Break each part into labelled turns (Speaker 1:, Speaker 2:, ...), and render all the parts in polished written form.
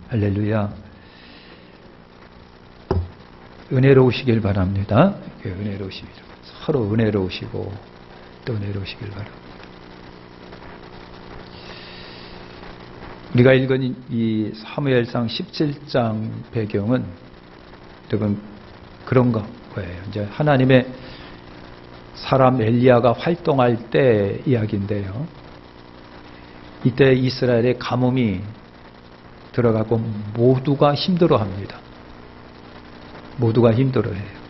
Speaker 1: 할렐루야. 은혜로우시길 바랍니다. 은혜로우시길. 서로 은혜로우시고 또 은혜로우시길 바랍니다. 우리가 읽은 이 사무엘상 17장 배경은 그런 거예요. 이제 하나님의 사람 엘리야가 활동할 때 이야기인데요. 이때 이스라엘의 가뭄이 들어가고 모두가 힘들어합니다. 모두가 힘들어해요.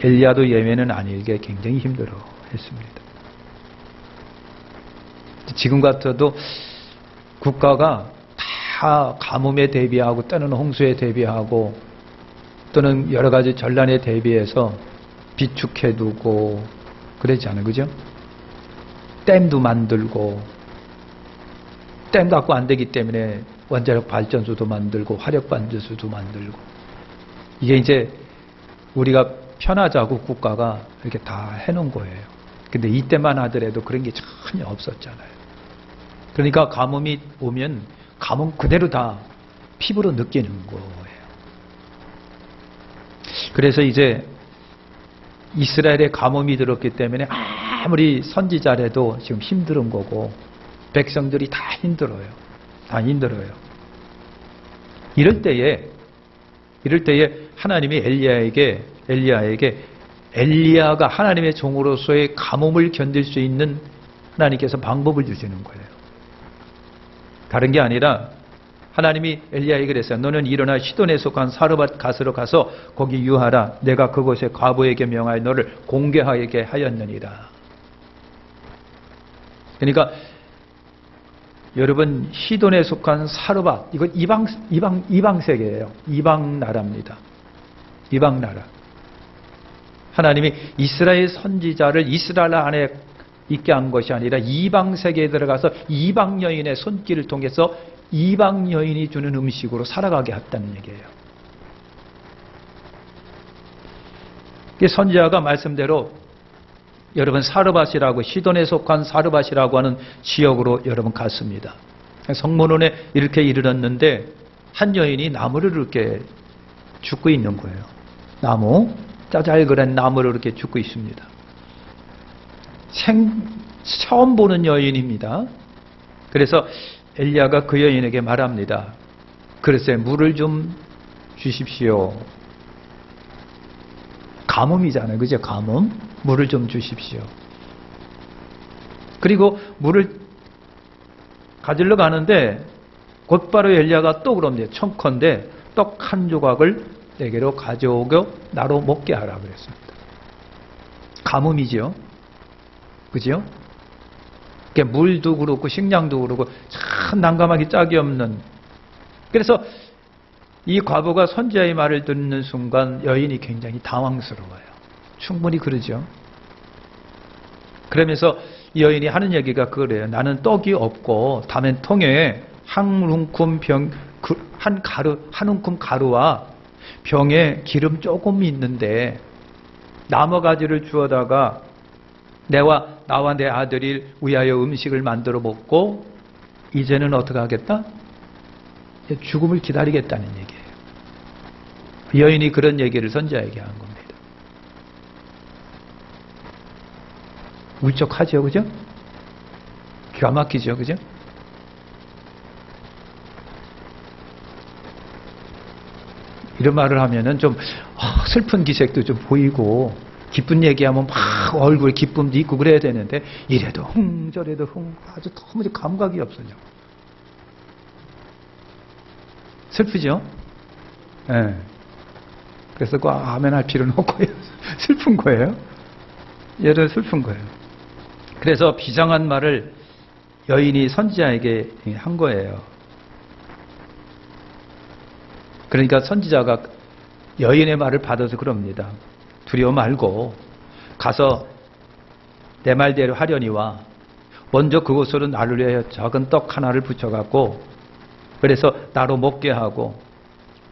Speaker 1: 엘리야도 예외는 아니게 굉장히 힘들어했습니다. 지금 같아도 국가가 다 가뭄에 대비하고 또는 홍수에 대비하고 또는 여러 가지 전란에 대비해서 비축해두고 그러지 않아요. 그죠? 댐도 만들고 댐 갖고 안 되기 때문에 원자력 발전소도 만들고 화력 발전소도 만들고 이게 이제 우리가 편하자고 국가가 이렇게 다 해놓은 거예요. 근데 이때만 하더라도 그런 게 전혀 없었잖아요. 그러니까 가뭄이 오면 가뭄 그대로 다 피부로 느끼는 거예요. 그래서 이제 이스라엘에 가뭄이 들었기 때문에 아무리 선지자라도 지금 힘든 거고 백성들이 다 힘들어요. 다 힘들어요. 이럴 때에 하나님이 엘리야가 하나님의 종으로서의 가뭄을 견딜 수 있는 하나님께서 방법을 주시는 거예요. 다른 게 아니라 하나님이 엘리야에게 그랬어요. 너는 일어나 시돈에 속한 사르밧 갓으로 가서 거기 유하라. 내가 그곳에 과부에게 명하여 너를 공개하게 하였느니라. 그러니까 여러분 시돈에 속한 사르밧 이건 이방 세계예요. 이방 나라입니다. 이방 나라. 하나님이 이스라엘 선지자를 이스라엘 안에 있게 한 것이 아니라 이방 세계에 들어가서 이방 여인의 손길을 통해서 이방 여인이 주는 음식으로 살아가게 했다는 얘기예요. 선지자가 말씀대로 여러분 사르밧이라고 시돈에 속한 사르밧이라고 하는 지역으로 여러분 갔습니다. 성문원에 이렇게 이르렀는데 한 여인이 나무를 이렇게 줍고 있는 거예요. 나무, 짜잘그란 나무를 이렇게 줍고 있습니다. 처음 보는 여인입니다. 그래서 엘리야가 그 여인에게 말합니다. 글쎄 물을 좀 주십시오. 가뭄이잖아요. 그죠? 가뭄. 물을 좀 주십시오. 그리고 물을 가지러 가는데 곧바로 엘리야가 또 그럽니다. 청컨대 떡 한 조각을 내게로 가져오고 나로 먹게 하라 그랬습니다. 가뭄이죠. 그죠? 물도 그렇고 식량도 그렇고 참 난감하기 짝이 없는. 그래서 이 과부가 선지자의 말을 듣는 순간 여인이 굉장히 당황스러워요. 충분히 그러죠. 그러면서 이 여인이 하는 얘기가 그래요. 나는 떡이 없고 다만 통에 한 움큼 가루와 병에 기름 조금 있는데 나무가지를 주워다가 나와 내 아들이 위하여 음식을 만들어 먹고 이제는 어떻게 하겠다? 죽음을 기다리겠다는 얘기예요. 여인이 그런 얘기를 선지자에게 한 겁니다. 울적하죠, 그죠? 기가 막히죠, 그죠? 이런 말을 하면은 좀 슬픈 기색도 좀 보이고 기쁜 얘기하면 막 얼굴에 기쁨도 있고 그래야 되는데 이래도 저래도 아주 도무지 감각이 없어요. 슬프죠? 예. 네. 그래서 그 아멘 할 필요는 없고요. 슬픈 거예요. 얘를 슬픈 거예요. 그래서 비장한 말을 여인이 선지자에게 한 거예요. 그러니까 선지자가 여인의 말을 받아서 그럽니다. 두려워 말고 가서 내 말대로 하려니와 먼저 그곳으로 나를 위하여 작은 떡 하나를 붙여갖고 그래서 나로 먹게 하고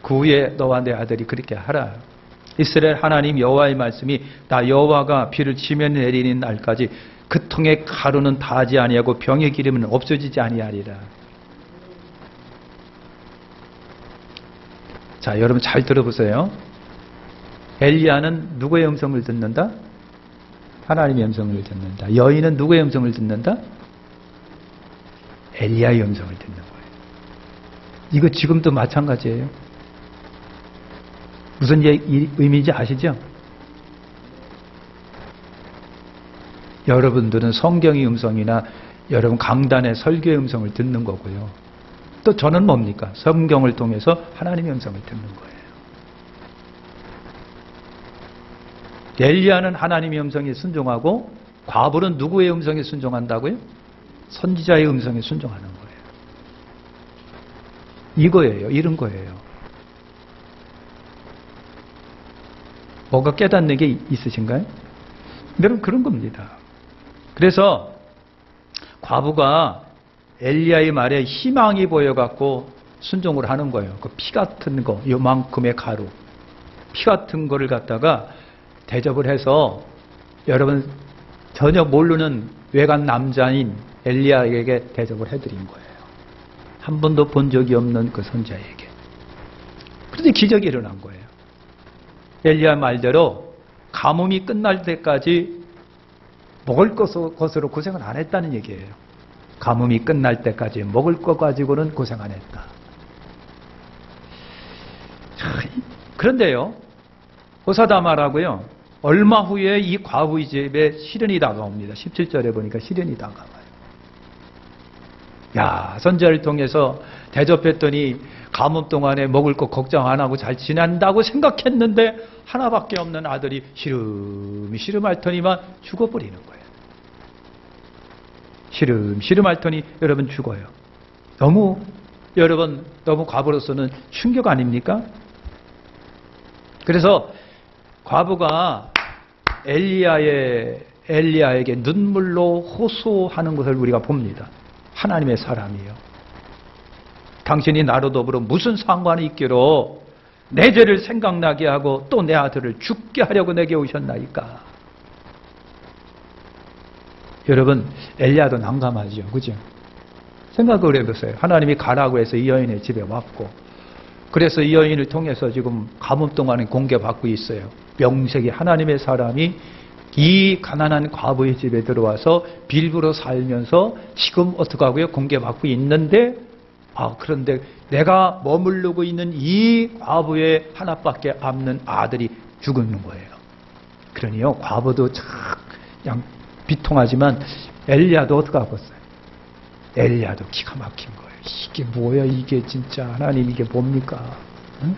Speaker 1: 그 후에 너와 내 아들이 그렇게 하라. 이스라엘 하나님 여호와의 말씀이 나 여호와가 비를 치며 내리는 날까지 그 통에 가루는 다하지 아니하고 병의 기름은 없어지지 아니하리라. 자, 여러분 잘 들어보세요. 엘리야는 누구의 음성을 듣는다? 하나님의 음성을 듣는다. 여인은 누구의 음성을 듣는다? 엘리야의 음성을 듣는 거예요. 이거 지금도 마찬가지예요. 무슨 의미인지 아시죠? 여러분들은 성경의 음성이나 여러분 강단의 설교의 음성을 듣는 거고요. 또 저는 뭡니까? 성경을 통해서 하나님의 음성을 듣는 거예요. 엘리야는 하나님의 음성에 순종하고 과부는 누구의 음성에 순종한다고요? 선지자의 음성에 순종하는 거예요. 이거예요. 이런 거예요. 뭐가 깨닫는 게 있으신가요? 여러분 그런 겁니다. 그래서 과부가 엘리야의 말에 희망이 보여갖고 순종을 하는 거예요. 그 피 같은 거, 요만큼의 가루, 피 같은 거를 갖다가 대접을 해서 여러분 전혀 모르는 외간 남자인 엘리야에게 대접을 해드린 거예요. 한 번도 본 적이 없는 그 선자에게. 그런데 기적이 일어난 거예요. 엘리야 말대로 가뭄이 끝날 때까지 먹을 것으로 고생을 안 했다는 얘기예요. 가뭄이 끝날 때까지 먹을 것 가지고는 고생 안 했다. 그런데요, 호사다마라고요, 얼마 후에 이 과부의 집에 시련이 다가옵니다. 17절에 보니까 시련이 다가와요. 야, 선지자를 통해서 대접했더니 가뭄 동안에 먹을 거 걱정 안 하고 잘 지낸다고 생각했는데 하나밖에 없는 아들이 시름시름 앓더니만 죽어버리는 거예요. 시름시름 앓더니 여러분 죽어요. 여러분 너무 과부로서는 충격 아닙니까? 그래서 과부가 엘리야에게 눈물로 호소하는 것을 우리가 봅니다. 하나님의 사람이요, 당신이 나로 더불어 무슨 상관이 있기로 내 죄를 생각나게 하고 또 내 아들을 죽게 하려고 내게 오셨나이까. 여러분 엘리야도 난감하죠, 그죠? 생각을 해보세요. 하나님이 가라고 해서 이 여인의 집에 왔고, 그래서 이 여인을 통해서 지금 가뭄 동안에 공개받고 있어요. 명색이 하나님의 사람이 이 가난한 과부의 집에 들어와서 빌부로 살면서 지금 어떻게 하고요? 공개받고 있는데, 그런데 내가 머무르고 있는 이 과부의 하나밖에 없는 아들이 죽는 거예요. 그러니요, 과부도 참 그냥 비통하지만 엘리야도 어떻게 하겠어요? 엘리야도 기가 막힌 거예요. 이게 뭐야, 이게 진짜 하나님, 이게 뭡니까? 응?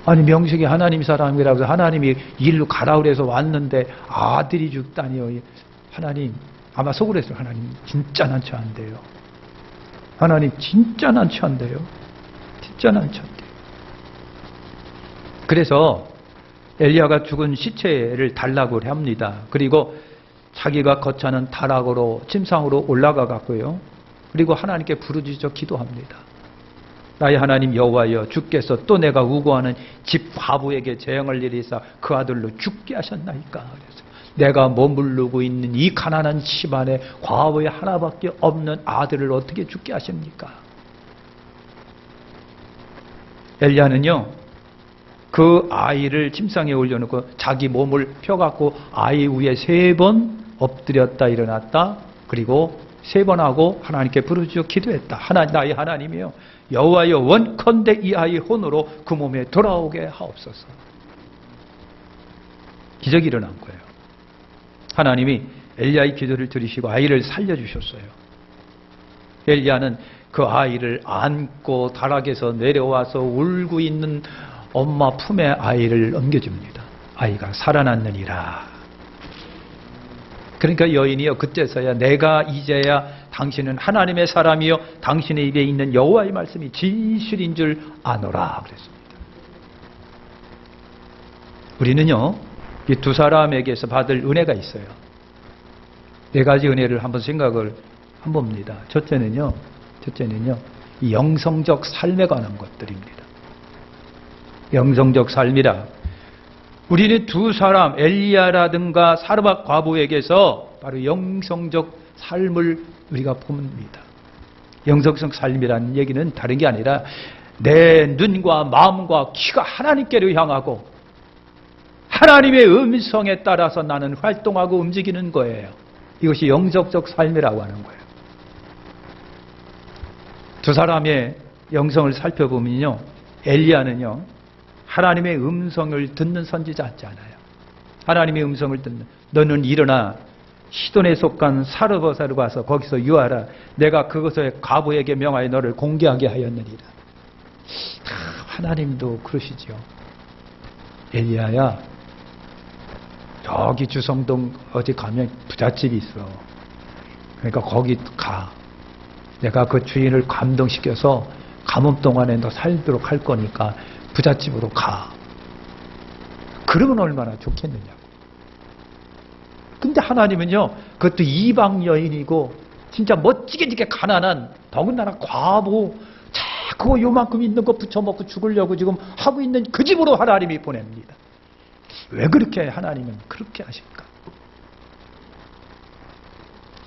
Speaker 1: 아니, 명색이 하나님 사람이라고 해서 하나님이 일로 가라 그래서 왔는데 아들이 죽다니요. 하나님, 아마 속으로 했어요. 하나님 진짜 난처한데요. 하나님 진짜 난처한데요. 진짜 난처한데요. 그래서 엘리야가 죽은 시체를 달라고 합니다. 그리고 자기가 거처하는 다락으로 침상으로 올라가 갔고요. 그리고 하나님께 부르짖어 기도합니다. 나의 하나님 여호와여, 주께서 또 내가 우고하는 집 과부에게 재앙을 일으사 그 아들로 죽게 하셨나이까. 그래서 내가 머무르고 있는 이 가난한 집안에 과부의 하나밖에 없는 아들을 어떻게 죽게 하십니까? 엘리야는요, 그 아이를 침상에 올려놓고 자기 몸을 펴갖고 아이 위에 3번 엎드렸다 일어났다, 그리고 3번 하고 하나님께 부르짖어 기도했다. 나의 하나님이여, 여호와여, 원컨대 이 아이 혼으로 그 몸에 돌아오게 하옵소서. 기적이 일어난 거예요. 하나님이 엘리야의 기도를 들으시고 아이를 살려주셨어요. 엘리야는 그 아이를 안고 다락에서 내려와서 울고 있는 엄마 품에 아이를 넘겨줍니다. 아이가 살아났느니라. 그러니까 여인이요, 그때서야 내가 이제야 당신은 하나님의 사람이요 당신의 입에 있는 여호와의 말씀이 진실인 줄 아노라 그랬습니다. 우리는요, 이 두 사람에게서 받을 은혜가 있어요. 4가지 은혜를 한번 생각을 한번 봅니다. 첫째는요, 이 영성적 삶에 관한 것들입니다. 영성적 삶이라, 우리는 두 사람, 엘리야라든가 사르밧 과부에게서 바로 영성적 삶을 우리가 봅니다. 영성적 삶이라는 얘기는 다른 게 아니라 내 눈과 마음과 귀가 하나님께로 향하고 하나님의 음성에 따라서 나는 활동하고 움직이는 거예요. 이것이 영적적 삶이라고 하는 거예요. 두 사람의 영성을 살펴보면요, 엘리야는요 하나님의 음성을 듣는 선지자였잖아요. 하나님의 음성을 듣는, 너는 일어나 시돈에 속한 사르밧으로 가서 거기서 유하라. 내가 그것을 과부에게 명하여 너를 공개하게 하였느니라. 하나님도 그러시죠. 엘리야야, 저기 주성동 어디 가면 부잣집이 있어. 그러니까 거기 가. 내가 그 주인을 감동시켜서 가뭄 동안에 너 살도록 할 거니까 부잣집으로 가. 그러면 얼마나 좋겠느냐고. 근데 하나님은요, 그것도 이방 여인이고 진짜 멋지게 가난한, 더군다나 과부, 자꾸 요만큼 있는 거 부쳐먹고 죽으려고 지금 하고 있는 그 집으로 하나님이 보냅니다. 왜 그렇게 하나님은 그렇게 하실까?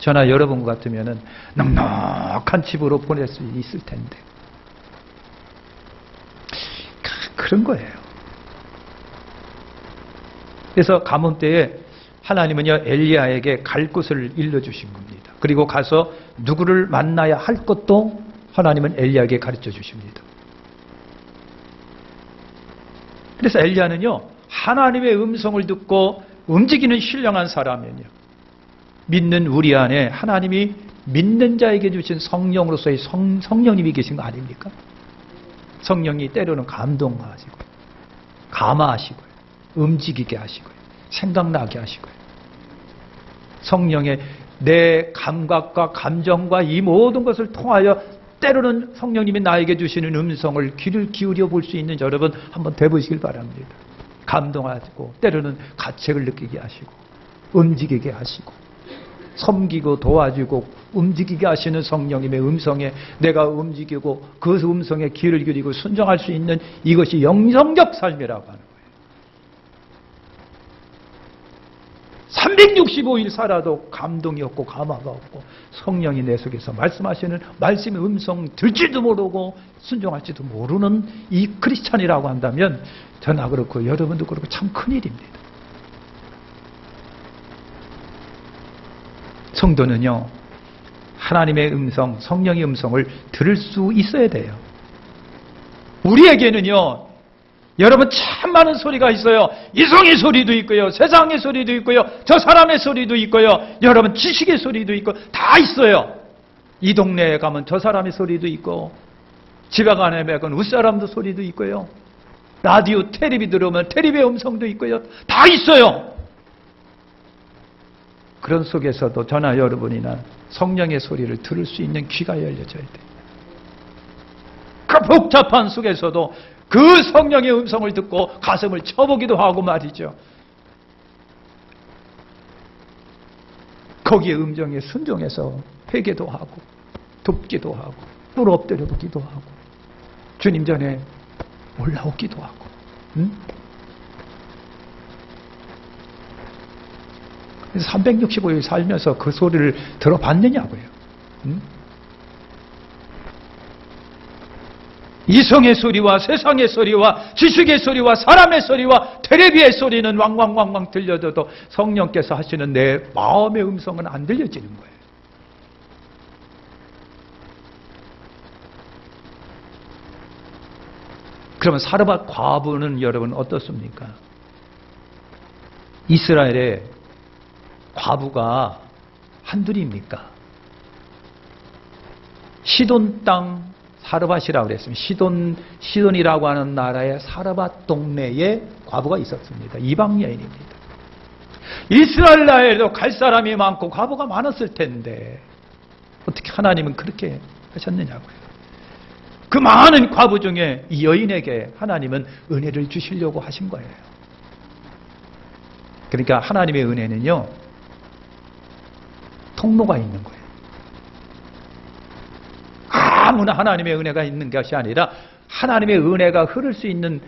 Speaker 1: 저나 여러분 같으면은 넉넉한 집으로 보낼 수 있을 텐데. 그런 거예요. 그래서 가뭄 때에 하나님은요, 엘리야에게 갈 곳을 일러주신 겁니다. 그리고 가서 누구를 만나야 할 것도 하나님은 엘리야에게 가르쳐 주십니다. 그래서 엘리야는요, 하나님의 음성을 듣고 움직이는 신령한 사람이에요. 믿는 우리 안에 하나님이 믿는 자에게 주신 성령으로서의 성령님이 계신 거 아닙니까? 성령이 때로는 감동하시고 감화하시고요, 움직이게 하시고요, 생각나게 하시고요. 성령의 내 감각과 감정과 이 모든 것을 통하여 때로는 성령님이 나에게 주시는 음성을 귀를 기울여 볼 수 있는 여러분 한번 돼보시길 바랍니다. 감동하시고 때로는 가책을 느끼게 하시고 움직이게 하시고 섬기고 도와주고 움직이게 하시는 성령님의 음성에 내가 움직이고 그 음성에 귀를 기울이고 순종할 수 있는 이것이 영성적 삶이라고 하는 거예요. 365일 살아도 감동이 없고 감화가 없고 성령이 내 속에서 말씀하시는 말씀의 음성 들지도 모르고 순종할지도 모르는 이 크리스찬이라고 한다면 저나 그렇고 여러분도 그렇고 참 큰일입니다. 성도는요, 하나님의 음성, 성령의 음성을 들을 수 있어야 돼요. 우리에게는요, 여러분 참 많은 소리가 있어요. 이성의 소리도 있고요, 세상의 소리도 있고요, 저 사람의 소리도 있고요, 여러분 지식의 소리도 있고 다 있어요. 이 동네에 가면 저 사람의 소리도 있고 집에 가면 윗사람도 소리도 있고요, 라디오, 텔레비 들어오면 텔레비의 음성도 있고요, 다 있어요. 그런 속에서도 저나 여러분이나 성령의 소리를 들을 수 있는 귀가 열려져야 돼요. 그 복잡한 속에서도 그 성령의 음성을 듣고 가슴을 쳐보기도 하고 말이죠. 거기에 음정에 순종해서 회개도 하고 돕기도 하고 물 엎드려도 기도하고 주님 전에 올라오기도 하고. 그래서 365일 살면서 그 소리를 들어봤느냐고요. 이성의 소리와 세상의 소리와 지식의 소리와 사람의 소리와 텔레비의 소리는 왕왕왕왕 들려도 성령께서 하시는 내 마음의 음성은 안 들려지는 거예요. 그러면 사르밧 과부는 여러분 어떻습니까? 이스라엘의 과부가 한둘입니까? 시돈 땅 사르밧이라고 그랬습니다. 시돈이라고 하는 나라의 사르밧 동네에 과부가 있었습니다. 이방 여인입니다. 이스라엘 나라에도 갈 사람이 많고 과부가 많았을 텐데 어떻게 하나님은 그렇게 하셨느냐고요. 그 많은 과부 중에 이 여인에게 하나님은 은혜를 주시려고 하신 거예요. 그러니까 하나님의 은혜는요, 통로가 있는 거예요. 아무나 하나님의 은혜가 있는 것이 아니라 하나님의 은혜가 흐를 수 있는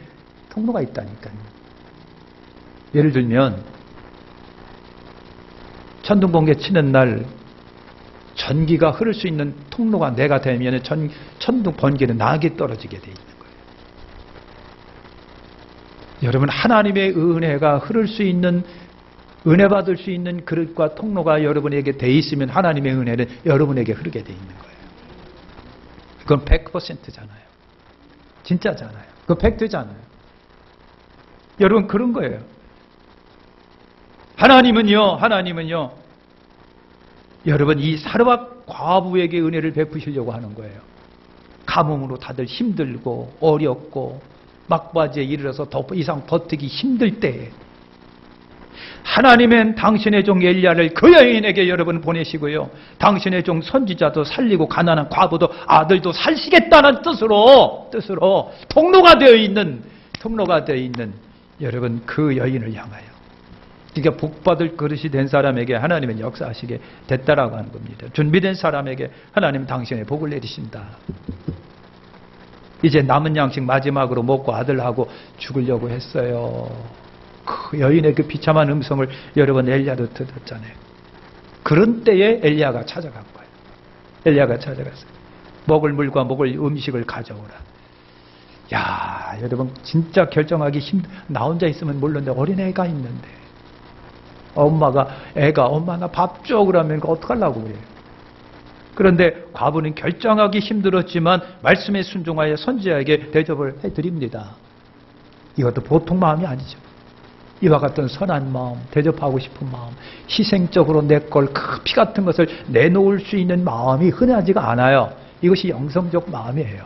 Speaker 1: 통로가 있다니까요. 예를 들면 천둥번개 치는 날 전기가 흐를 수 있는 통로가 내가 되면 천둥번개는 나에게 떨어지게 돼 있는 거예요. 여러분, 하나님의 은혜가 흐를 수 있는, 은혜 받을 수 있는 그릇과 통로가 여러분에게 돼 있으면 하나님의 은혜는 여러분에게 흐르게 돼 있는 거예요. 그건 100%잖아요. 진짜잖아요. 그건 팩트잖아요. 여러분, 그런 거예요. 하나님은요, 여러분, 이 사르밧 과부에게 은혜를 베푸시려고 하는 거예요. 가뭄으로 다들 힘들고 어렵고 막바지에 이르러서 더 이상 버티기 힘들 때에 하나님은 당신의 종 엘리야를 그 여인에게 여러분 보내시고요, 당신의 종 선지자도 살리고 가난한 과부도 아들도 살리시겠다는 뜻으로 통로가 되어 있는 여러분 그 여인을 향하여, 그러니까 복받을 그릇이 된 사람에게 하나님은 역사하시게 됐다라고 하는 겁니다. 준비된 사람에게 하나님은 당신의 복을 내리신다. 이제 남은 양식 마지막으로 먹고 아들하고 죽으려고 했어요. 그 여인의 그 비참한 음성을 여러분 엘리야도 들었잖아요. 그런 때에 엘리야가 찾아간 거예요. 엘리야가 찾아갔어요. 먹을 물과 먹을 음식을 가져오라. 야, 여러분 진짜 결정하기 나 혼자 있으면 몰랐는데 어린애가 있는데 엄마 나 밥 줘 그러면 어떡하려고 그래요. 그런데 과부는 결정하기 힘들었지만 말씀에 순종하여 선지자에게 대접을 해드립니다. 이것도 보통 마음이 아니죠. 이와 같은 선한 마음, 대접하고 싶은 마음, 희생적으로 내 걸 피 같은 것을 내놓을 수 있는 마음이 흔하지가 않아요. 이것이 영성적 마음이에요.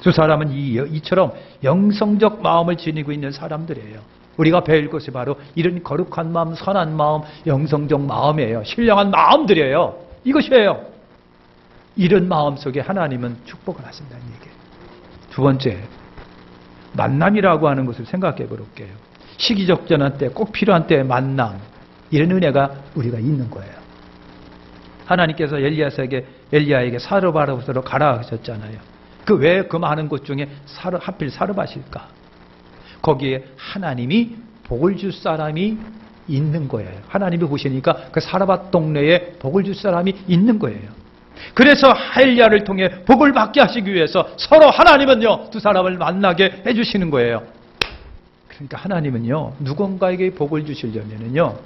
Speaker 1: 두 사람은 이처럼 영성적 마음을 지니고 있는 사람들이에요. 우리가 배울 것이 바로 이런 거룩한 마음, 선한 마음, 영성적 마음이에요. 신령한 마음들이에요. 이것이에요. 이런 마음 속에 하나님은 축복을 하신다는 얘기예요. 두 번째, 만남이라고 하는 것을 생각해 볼게요. 시기적절한 때, 꼭 필요한 때의 만남, 이런 은혜가 우리가 있는 거예요. 하나님께서 엘리야에게 사르밧으로 가라 하셨잖아요. 왜 그 많은 곳 중에 하필 사르밧일까? 거기에 하나님이 복을 줄 사람이 있는 거예요. 하나님이 보시니까 그 사르밧 동네에 복을 줄 사람이 있는 거예요. 그래서 엘리야를 통해 복을 받게 하시기 위해서 서로 하나님은요, 두 사람을 만나게 해주시는 거예요. 그러니까 하나님은요, 누군가에게 복을 주시려면은요,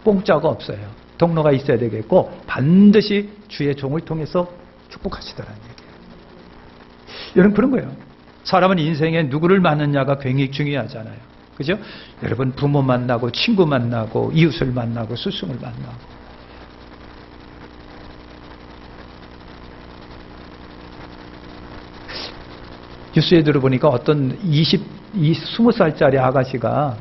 Speaker 1: 공짜가 없어요. 통로가 있어야 되겠고 반드시 주의 종을 통해서 축복하시더라는 얘기예요. 여러분, 그런 거예요. 사람은 인생에 누구를 만나냐가 굉장히 중요하잖아요. 그죠? 여러분, 부모 만나고 친구 만나고 이웃을 만나고 스승을 만나고, 뉴스에 들어보니까 어떤 20살짜리 아가씨가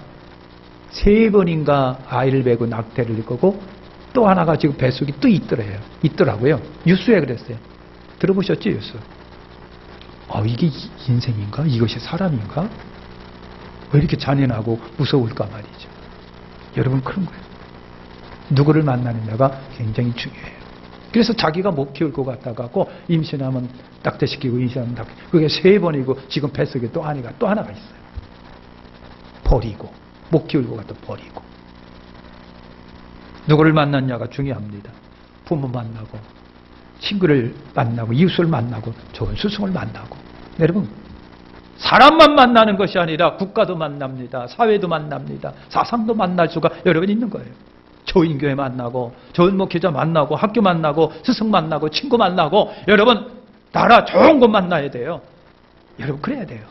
Speaker 1: 3번인가 아이를 베고 낙태를 입고 또 하나가 지금 뱃속에 또 있더라고요. 뉴스에 그랬어요. 들어보셨죠, 뉴스? 이게 인생인가? 이것이 사람인가? 왜 이렇게 잔인하고 무서울까 말이죠. 여러분, 그런 거예요. 누구를 만나느냐가 굉장히 중요해요. 그래서 자기가 못 키울 것 같다고 임신하면 낙태시키고 임신하면 그게 3번이고 지금 뱃속에 또 하나가 있어요. 버리고, 못 키울 것 같다 버리고. 누구를 만났냐가 중요합니다. 부모 만나고, 친구를 만나고, 이웃을 만나고, 좋은 스승을 만나고. 여러분, 사람만 만나는 것이 아니라 국가도 만납니다. 사회도 만납니다. 사상도 만날 수가 여러분 있는 거예요. 좋은 교회 만나고, 좋은 목회자 만나고, 학교 만나고, 스승 만나고, 친구 만나고, 여러분 나라 좋은 곳 만나야 돼요. 여러분, 그래야 돼요.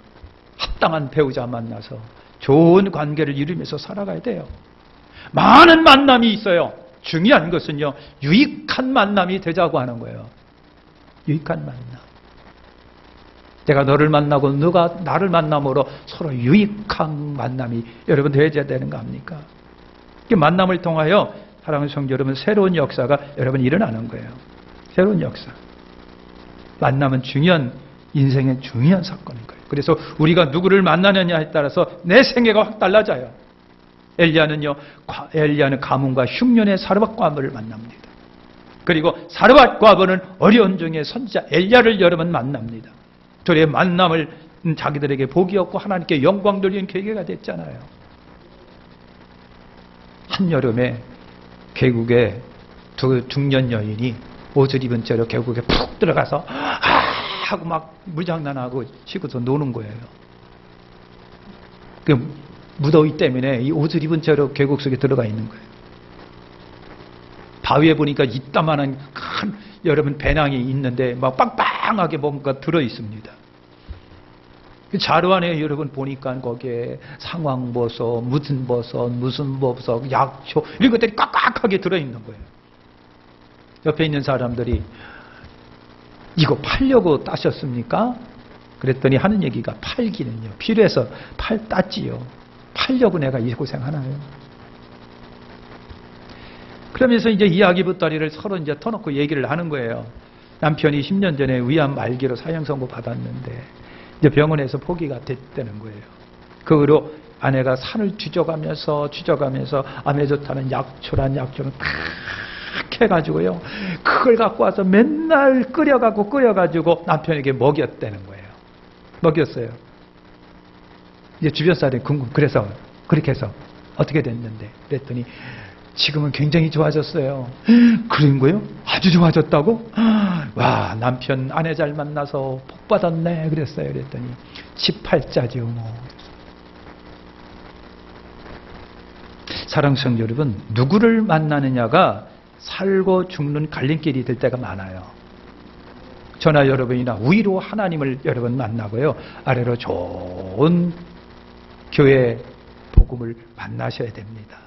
Speaker 1: 합당한 배우자 만나서 좋은 관계를 이루면서 살아가야 돼요. 많은 만남이 있어요. 중요한 것은요, 유익한 만남이 되자고 하는 거예요. 유익한 만남. 내가 너를 만나고 너가 나를 만남으로 서로 유익한 만남이 여러분 되어야 되는 거 아닙니까? 만남을 통하여 사랑하는 성도 여러분, 새로운 역사가 여러분 일어나는 거예요. 새로운 역사. 만남은 인생의 중요한 사건인 거예요. 그래서 우리가 누구를 만나느냐에 따라서 내 생애가 확 달라져요. 엘리야는 가뭄과 흉년의 사르밧 과부를 만납니다. 그리고 사르밧 과부는 어려운 중에 선지자 엘리야를 여러분 만납니다. 둘의 만남을 자기들에게 복이었고 하나님께 영광 돌리는 계기가 됐잖아요. 한여름에 계곡에 두 중년 여인이 옷을 입은 채로 계곡에 푹 들어가서 하고 막 물장난하고 쉬고서 노는 거예요. 그 무더위 때문에 이 옷을 입은 채로 계곡 속에 들어가 있는 거예요. 바위에 보니까 이따만한 큰 여러분 배낭이 있는데 막 빵빵하게 뭔가 들어 있습니다. 자루 안에 여러분 보니까 거기에 상황버섯, 무슨 버섯, 약초 이런 것들이 꽉꽉하게 들어 있는 거예요. 옆에 있는 사람들이 이거 팔려고 따셨습니까? 그랬더니 하는 얘기가 팔기는요. 필요해서 땄지요. 팔려고 내가 이 고생하나요? 그러면서 이제 이야기 보따리를 서로 이제 터놓고 얘기를 하는 거예요. 남편이 10년 전에 위암 말기로 사형 선고 받았는데 이제 병원에서 포기가 됐다는 거예요. 그 후로 아내가 산을 뒤져가면서 암에 좋다는 약초를 탁 해가지고요. 그걸 갖고 와서 맨날 끓여가지고 남편에게 먹였다는 거예요. 먹였어요. 이제 주변 사람이 그래서 그렇게 해서 어떻게 됐는데 그랬더니 지금은 굉장히 좋아졌어요. 그런 거요? 아주 좋아졌다고? 와, 남편 아내 잘 만나서 복 받았네 그랬어요. 그랬더니 18자죠 뭐. 사랑하는 성도 여러분, 누구를 만나느냐가 살고 죽는 갈림길이 될 때가 많아요. 저나 여러분이나 위로 하나님을 여러분 만나고요, 아래로 좋은 교회 복음을 만나셔야 됩니다.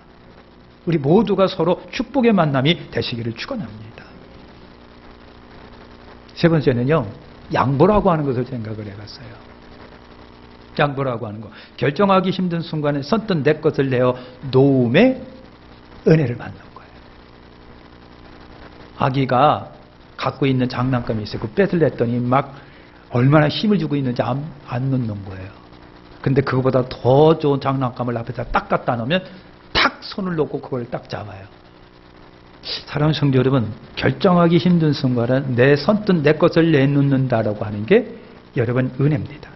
Speaker 1: 우리 모두가 서로 축복의 만남이 되시기를 축원합니다. 세 번째는요, 양보라고 하는 것을 생각을 해봤어요. 양보라고 하는 거, 결정하기 힘든 순간에 선뜻 내 것을 내어 놓음의 은혜를 받는 거예요. 아기가 갖고 있는 장난감이 있어요. 그 뺏으려더니 막 얼마나 힘을 주고 있는지 안 놓는 거예요. 근데 그거보다 더 좋은 장난감을 앞에다 딱 갖다 놓으면 탁 손을 놓고 그걸 딱 잡아요. 사랑하는 성도 여러분, 결정하기 힘든 순간은 선뜻 내 것을 내놓는다라고 하는 게 여러분 은혜입니다.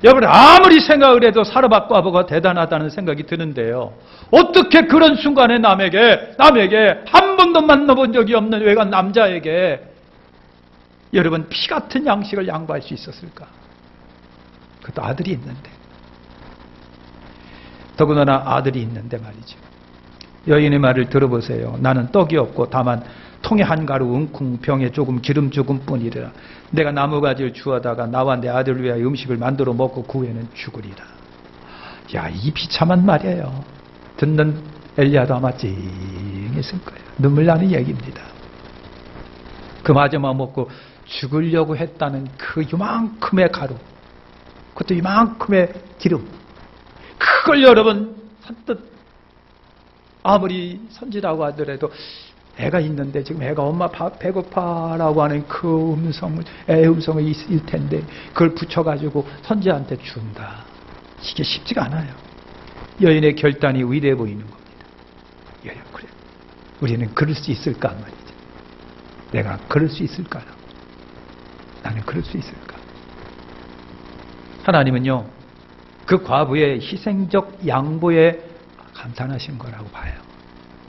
Speaker 1: 여러분 아무리 생각을 해도 사르밧 과부가 대단하다는 생각이 드는데요, 어떻게 그런 순간에 남에게 한 번도 만나본 적이 없는 외간 남자에게 여러분 피 같은 양식을 양보할 수 있었을까? 그것도 아들이 있는데, 더군다나 아들이 있는데 말이죠. 여인의 말을 들어보세요. 나는 떡이 없고 다만 통에 한 가루 웅쿵 병에 조금 기름 조금 뿐이라. 내가 나무가지를 주워다가 나와 내 아들을 위하여 음식을 만들어 먹고 그 후에는 죽으리라. 야, 이 비참한 말이에요. 듣는 엘리야도 아마 찡했을 거예요. 눈물 나는 얘기입니다. 그 마지막 먹고 죽으려고 했다는 그 이만큼의 가루, 그것도 이만큼의 기름, 그걸 여러분 선뜻 아무리 선지라고 하더라도 애가 있는데 지금 애가 엄마 배고파라고 하는 그 애의 음성이 있을 텐데 그걸 붙여가지고 선지한테 준다. 이게 쉽지가 않아요. 여인의 결단이 위대해 보이는 겁니다. 여인, 그래. 우리는 그럴 수 있을까 말이죠. 내가 그럴 수 있을까? 나는 그럴 수 있을까? 하나님은요, 그 과부의 희생적 양보에 감탄하신 거라고 봐요.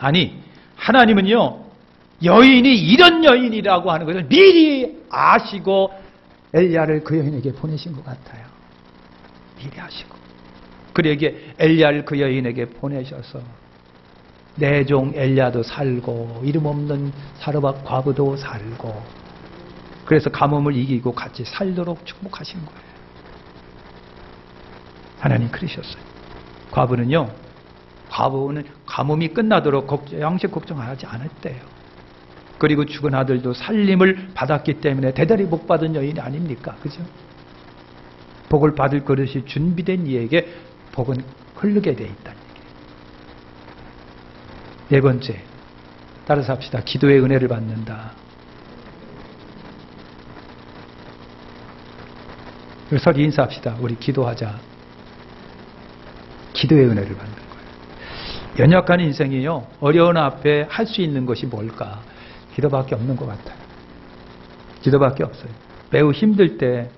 Speaker 1: 아니, 하나님은요, 여인이 이런 여인이라고 하는 것을 미리 아시고 엘리야를 그 여인에게 보내신 것 같아요. 미리 아시고. 그에게 엘리야를 그 여인에게 보내셔서 내 종 엘리야도 살고 이름 없는 사르밧 과부도 살고, 그래서 가뭄을 이기고 같이 살도록 축복하신 거예요. 하나님 그러셨어요. 과부는 가뭄이 끝나도록 양식 걱정하지 않았대요. 그리고 죽은 아들도 살림을 받았기 때문에 대단히 복 받은 여인이 아닙니까? 그죠? 복을 받을 그릇이 준비된 이에게 복은 흐르게 돼 있다는 얘기예요. 네 번째, 따라서 합시다. 기도의 은혜를 받는다. 서로 인사합시다. 우리 기도하자. 기도의 은혜를 받는 거예요. 연약한 인생이요, 어려운 앞에 할 수 있는 것이 뭘까? 기도밖에 없는 것 같아요. 기도밖에 없어요. 매우 힘들 때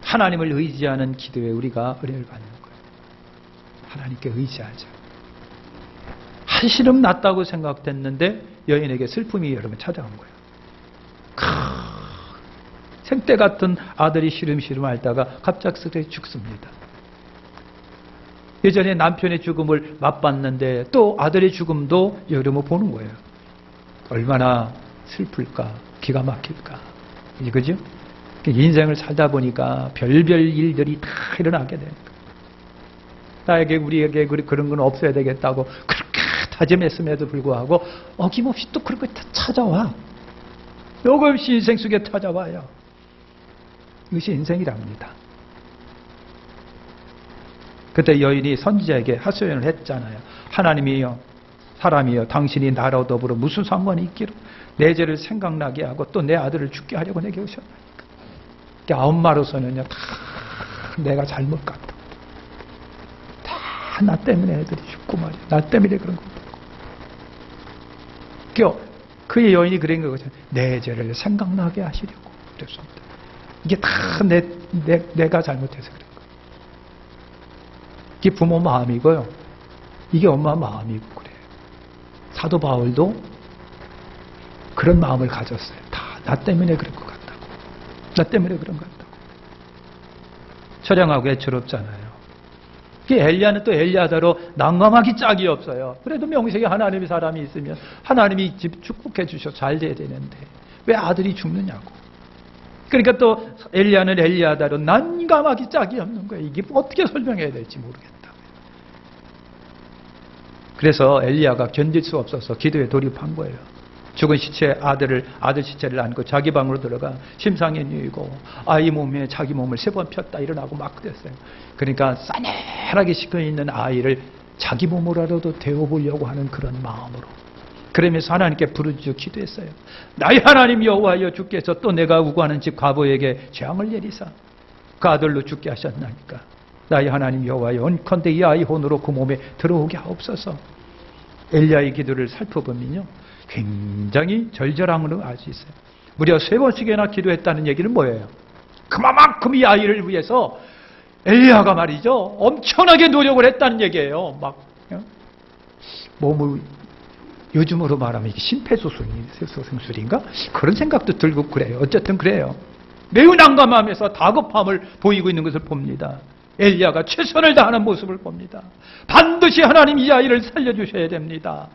Speaker 1: 하나님을 의지하는 기도에 우리가 은혜를 받는 거예요. 하나님께 의지하자. 한시름 났다고 생각됐는데 여인에게 슬픔이 여러분 찾아온 거예요. 생때 같은 아들이 시름시름 앓다가 갑작스레 죽습니다. 예전에 남편의 죽음을 맛봤는데 또 아들의 죽음도 여러분 보는 거예요. 얼마나 슬플까, 기가 막힐까. 이거죠? 인생을 살다 보니까 별별 일들이 다 일어나게 되는 거예요. 나에게, 우리에게 그런 건 없어야 되겠다고 그렇게 다짐했음에도 불구하고 어김없이 또 그런 거 다 찾아와. 요것이 인생 속에 찾아와요. 이것이 인생이랍니다. 그때 여인이 선지자에게 하소연을 했잖아요. 하나님이여, 사람이여, 당신이 나라와 더불어 무슨 상관이 있기로 내 죄를 생각나게 하고 또 내 아들을 죽게 하려고 내게 오셨나이까. 엄마로서는요, 다 내가 잘못 같다. 다 나 때문에 애들이 죽고 말이야. 나 때문에 그런 거고. 그 여인이 그런 거죠. 내 죄를 생각나게 하시려고 그랬습니다. 이게 다 내가 잘못해서 그런 거예요. 이게 부모 마음이고요. 이게 엄마 마음이고 그래요. 사도 바울도 그런 마음을 가졌어요. 다 나 때문에 그런 것 같다고. 나 때문에 그런 것 같다고. 처량하고 애처롭잖아요. 엘리야는 또 엘리야대로 난감하기 짝이 없어요. 그래도 명색에 하나님의 사람이 있으면 하나님이 집 축복해 주셔 잘 돼야 되는데 왜 아들이 죽느냐고. 그러니까 또 엘리야는 엘리야대로 난감하기 짝이 없는 거예요. 이게 어떻게 설명해야 될지 모르겠다. 그래서 엘리야가 견딜 수 없어서 기도에 돌입한 거예요. 죽은 시체 아들 시체를 안고 자기 방으로 들어가 심상에 누이고 아이 몸에 자기 몸을 3번 폈다 일어나고 막 그랬어요. 그러니까 싸늘하게 식어있는 아이를 자기 몸으로라도 데워보려고 하는 그런 마음으로 그러면서 하나님께 부르짖어 기도했어요. 나의 하나님 여호와여, 주께서 또 내가 우고하는 집 과부에게 재앙을 내리사 그 아들로 죽게 하셨나니까 나의 하나님 여호와여, 원컨대 이 아이 혼으로 그 몸에 들어오게 하옵소서. 엘리야의 기도를 살펴보면요, 굉장히 절절함으로 알 수 있어요. 무려 3번씩이나 기도했다는 얘기는 뭐예요? 그만큼 이 아이를 위해서 엘리야가 말이죠, 엄청나게 노력을 했다는 얘기예요. 막 요즘으로 말하면 이게 심폐소생술인가? 그런 생각도 들고 그래요. 어쨌든 그래요. 매우 난감하면서 다급함을 보이고 있는 것을 봅니다. 엘리야가 최선을 다하는 모습을 봅니다. 반드시 하나님 이 아이를 살려주셔야 됩니다.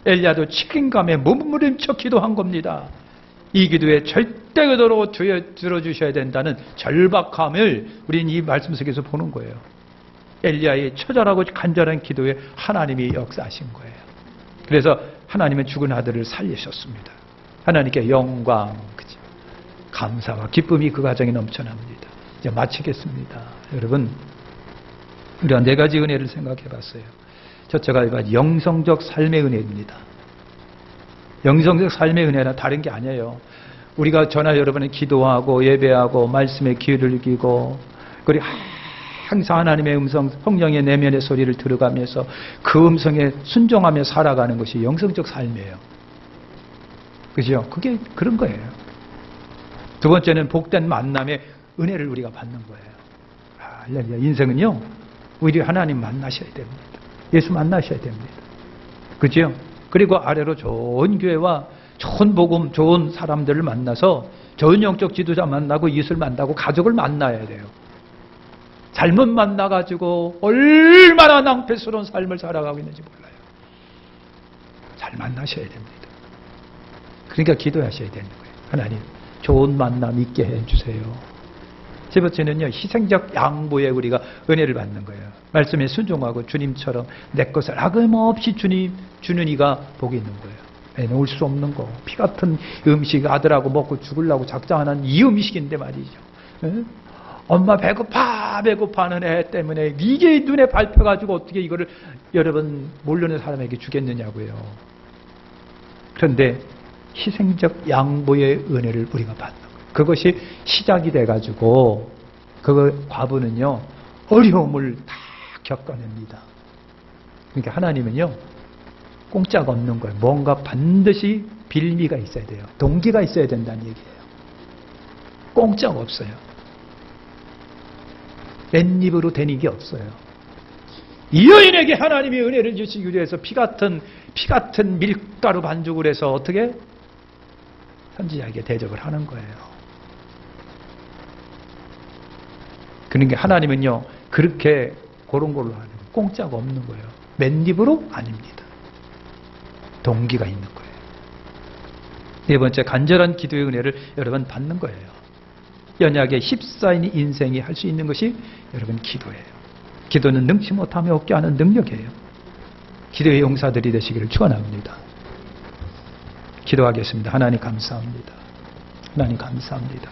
Speaker 1: 엘리야도 책임감에 몸부림쳐 기도한 겁니다. 이 기도에 절대로 들어주셔야 된다는 절박함을 우리는 이 말씀 속에서 보는 거예요. 엘리야의 처절하고 간절한 기도에 하나님이 역사하신 거예요. 그래서 하나님은 죽은 아들을 살리셨습니다. 하나님께 영광, 감사와 기쁨이 그 가정에 넘쳐납니다. 이제 마치겠습니다. 여러분, 우리가 4가지 은혜를 생각해 봤어요. 첫째가 영성적 삶의 은혜입니다. 영성적 삶의 은혜는 다른 게 아니에요. 우리가 저나 여러분은 기도하고 예배하고 말씀에 귀를 기고 그리고 항상 하나님의 음성, 성령의 내면의 소리를 들어가면서 그 음성에 순종하며 살아가는 것이 영성적 삶이에요. 그죠? 그게 그런 거예요. 두 번째는 복된 만남의 은혜를 우리가 받는 거예요. 할렐루야. 인생은요, 우리 하나님 만나셔야 됩니다. 예수 만나셔야 됩니다. 그죠? 그리고 아래로 좋은 교회와 좋은 복음, 좋은 사람들을 만나서 좋은 영적 지도자 만나고 이웃을 만나고 가족을 만나야 돼요. 잘못 만나가지고 얼마나 낭패스러운 삶을 살아가고 있는지 몰라요. 잘 만나셔야 됩니다. 그러니까 기도하셔야 되는 거예요. 하나님, 좋은 만남 있게 해주세요. 세 번째는요, 희생적 양보에 우리가 은혜를 받는 거예요. 말씀에 순종하고 주님처럼 내 것을 아낌없이 주님 주는 이가 복이 있는 거예요. 내놓을 수 없는 거, 피 같은 음식 아들하고 먹고 죽으려고 작정하는 이 음식인데 말이죠. 엄마 배고파하는 애 때문에 이게 눈에 밟혀가지고 어떻게 이거를 여러분 모르는 사람에게 주겠느냐고요. 그런데 희생적 양보의 은혜를 우리가 받는 거예요. 그것이 시작이 돼가지고 그 과부는요, 어려움을 다 겪어냅니다. 그러니까 하나님은요, 공짜가 없는 거예요. 뭔가 반드시 빌미가 있어야 돼요. 동기가 있어야 된다는 얘기예요. 공짜가 없어요. 맨입으로 되는 게 없어요. 이 여인에게 하나님의 은혜를 주시기 위해서 피 같은 밀가루 반죽을 해서 어떻게 선지자에게 대접을 하는 거예요. 그러니까 하나님은요, 그렇게 그런 걸로 하는 거예요. 공짜가 없는 거예요. 맨입으로 아닙니다. 동기가 있는 거예요. 네 번째, 간절한 기도의 은혜를 여러분 받는 거예요. 연약에 휩싸인 인생이 할 수 있는 것이 여러분 기도예요. 기도는 능치 못하며 없게 하는 능력이에요. 기도의 용사들이 되시기를 축원합니다. 기도하겠습니다. 하나님 감사합니다. 하나님 감사합니다.